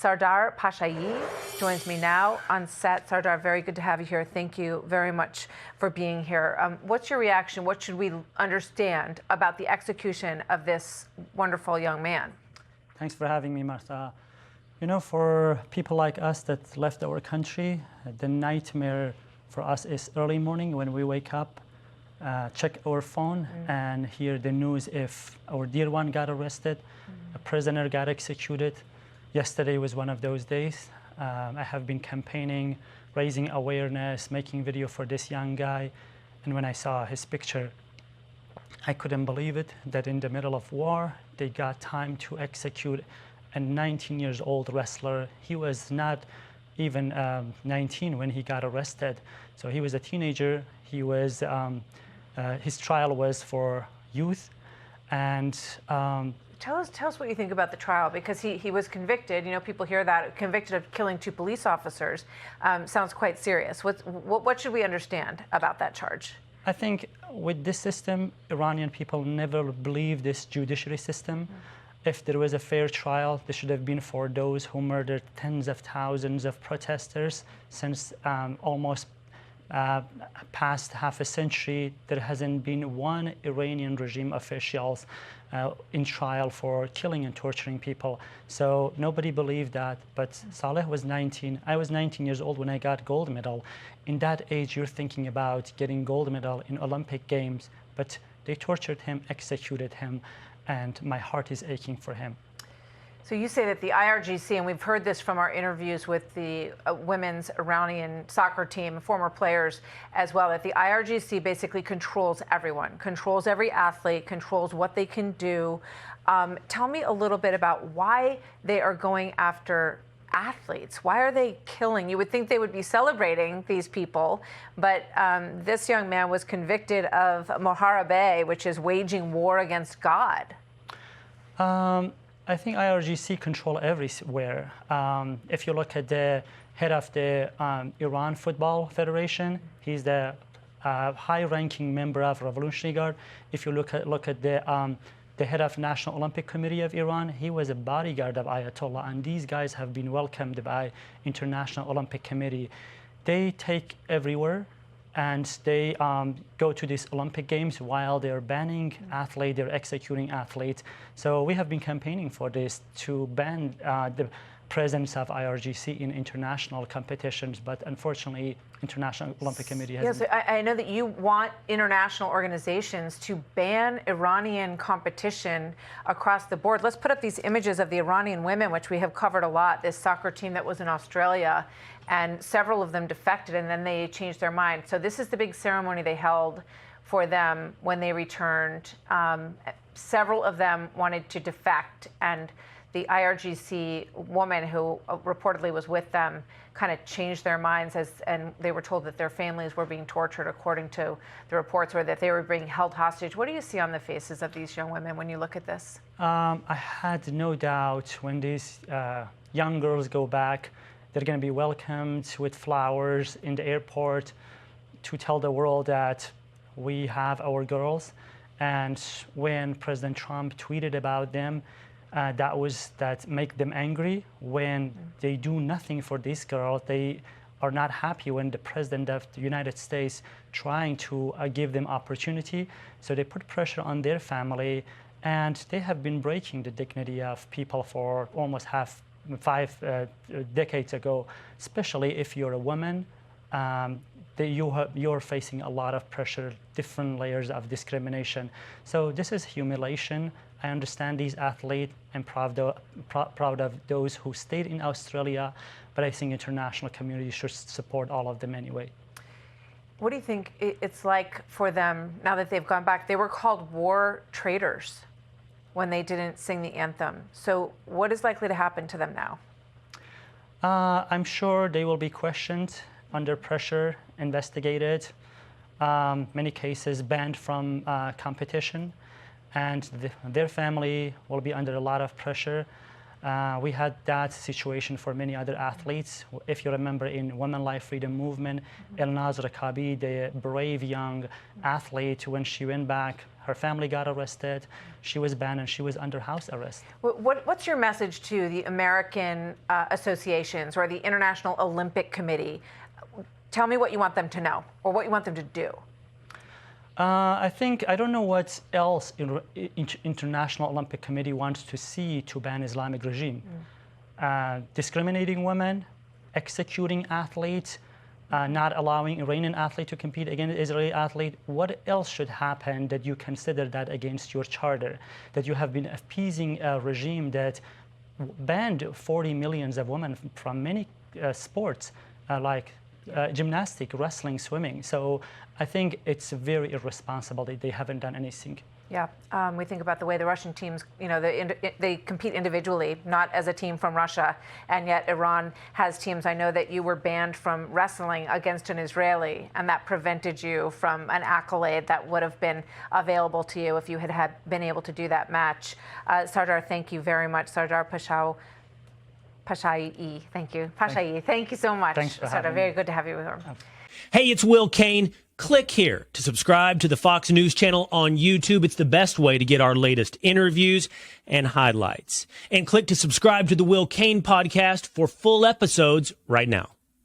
Sardar Pashaei joins me now on set. Sardar, very good to have you here. Thank you very much for being here. What's your reaction? What should we understand about the execution of this wonderful young man? Thanks for having me, Martha. You know, for people like us that left our country, the nightmare for us is early morning when we wake up, check our phone and hear the news if our dear one got arrested, a prisoner got executed. Yesterday was one of those days. I have been campaigning, raising awareness, making video for this young guy. And when I saw his picture, I couldn't believe it, that in the middle of war, they got time to execute a 19-year-old wrestler. He was not even 19 when he got arrested. So he was a teenager. He was, his trial was for youth. And Tell us what you think about the trial, because he was convicted. You know, people hear that, convicted of killing 2 police officers. Sounds quite serious. What should we understand about that charge? I think with this system, Iranian people never believe this judiciary system. If there was a fair trial, this should have been for those who murdered tens of thousands of protesters since almost past half a century. There hasn't been one Iranian regime officials in trial for killing and torturing people. So nobody believed that, but Saleh was 19. I was 19 years old when I got gold medal. In that age, you're thinking about getting gold medal in Olympic Games, but they tortured him, executed him, and my heart is aching for him. So you say that the IRGC, and we've heard this from our interviews with the women's Iranian soccer team, former players as well, that the IRGC basically controls everyone, controls every athlete, controls what they can do. Tell me a little bit about why they are going after athletes. Why are they killing? You would think they would be celebrating these people, but this young man was convicted of Moharabeh, which is waging war against God. I think IRGC control everywhere. If you look at the head of the Iran Football Federation, he's the high-ranking member of Revolutionary Guard. If you look at the head of National Olympic Committee of Iran, he was a bodyguard of Ayatollah, and these guys have been welcomed by International Olympic Committee. They take everywhere, and they go to these Olympic Games while they're banning athletes, they're executing athletes. So we have been campaigning for this to ban the presence of IRGC in international competitions, but unfortunately, International Olympic Committee hasn't. Yes, I know that you want international organizations to ban Iranian competition across the board. Let's put up these images of the Iranian women, which we have covered a lot, this soccer team that was in Australia, and several of them defected and then they changed their mind. So this is the big ceremony they held for them when they returned. Several of them wanted to defect, and the IRGC woman who reportedly was with them kind of changed their minds, and they were told that their families were being tortured, according to the reports, or that they were being held hostage. What do you see on the faces of these young women when you look at this? I had no doubt when these young girls go back, they're going to be welcomed with flowers in the airport to tell the world that we have our girls. And when President Trump tweeted about them, that make them angry. When they do nothing for these girls, they are not happy when the President of the United States trying to give them opportunity. So they put pressure on their family, and they have been breaking the dignity of people for almost 5 decades ago, especially if you're a woman. You're facing a lot of pressure, different layers of discrimination. So this is humiliation. I understand these athletes. I'm proud of those who stayed in Australia, but I think international community should support all of them anyway. What do you think it's like for them now that they've gone back? They were called war traitors when they didn't sing the anthem. So what is likely to happen to them now? I'm sure they will be questioned, under pressure, investigated, many cases banned from competition, and their family will be under a lot of pressure. We had that situation for many other athletes. If you remember, in Women Life Freedom Movement, Elnaz Rakabi, the brave young athlete, when she went back, her family got arrested. She was banned and she was under house arrest. What's your message to the American associations or the International Olympic Committee? Tell me what you want them to know or what you want them to do. I don't know what else International Olympic Committee wants to see to ban Islamic regime. Discriminating women, executing athletes, not allowing Iranian athlete to compete against Israeli athlete. What else should happen that you consider that against your charter? That you have been appeasing a regime that banned 40 million of women from many sports like gymnastics, wrestling, swimming. So I think it's very irresponsible that they haven't done anything. Yeah, we think about the way the Russian teams, they compete individually, not as a team from Russia, and yet Iran has teams. I know that you were banned from wrestling against an Israeli, and that prevented you from an accolade that would have been available to you if you had been able to do that match. Sardar, thank you very much. Sardar Pashaei, thank you. Pashaei, thank you so much. Thanks for Sardar, having me. very good to have you here. Hey, it's Will Kane. Click here to subscribe to the Fox News channel on YouTube. It's the best way to get our latest interviews and highlights. And click to subscribe to the Will Kane podcast for full episodes right now.